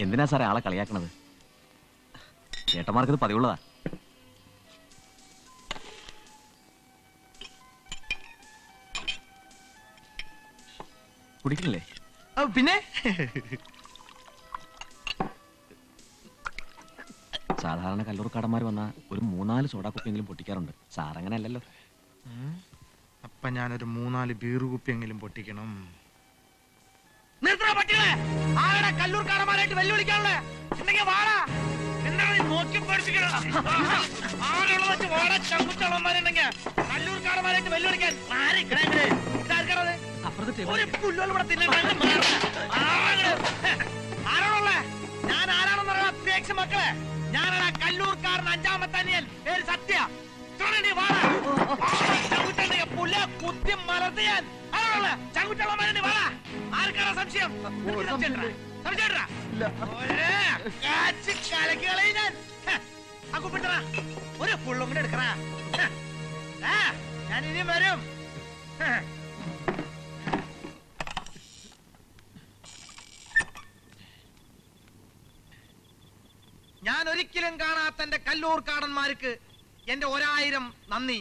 എന്തിനാ സാറേ ആളെ കളിയാക്കണത്? ചേട്ടന്മാർക്കത് പതിവുള്ളതാ. കുടിക്കണില്ലേ? പിന്നെ സാധാരണ കല്ലൂർക്കാടന്മാർ വന്ന ഒരു 3-4 സോഡാ കുപ്പിയെങ്കിലും പൊട്ടിക്കാറുണ്ട്. സാറങ്ങനെ അല്ലല്ലോ. അപ്പൊ ഞാനൊരു 3-4 ബീർ കുപ്പിയെങ്കിലും പൊട്ടിക്കണം. കല്ലൂർക്കാടന്മാരായിട്ട് വെല്ലുവിളിക്കാനുള്ളേ കല്ലൂർക്കാടന്മാരായിട്ട് വെല്ലുവിളിക്കാൻ ആരാണുള്ളേ? ഞാൻ ആരാണെന്ന് അത്യാവശ്യം മക്കളെ. ഞാനാണ് കല്ലൂർക്കാരൻ 5ാമത്തെ അനിയൻ. പേര് സത്യ. പുല്ല കുത്തി മലർത്തി ഞാൻ ചങ്കുറ്റുള്ളമാരെ വാടാ. ആർക്കാണ് സംശയം? കലക്കുകളെ ഞാൻ ആ കുപ്പിട്ട ഒരു പുള്ളും കൂടെ എടുക്കണ. ഞാൻ ഇനിയും വരും. ഞാൻ ഒരിക്കലും കാണാത്ത എന്റെ കല്ലൂർക്കാടന്മാർക്ക് എന്റെ 1000 നന്ദി.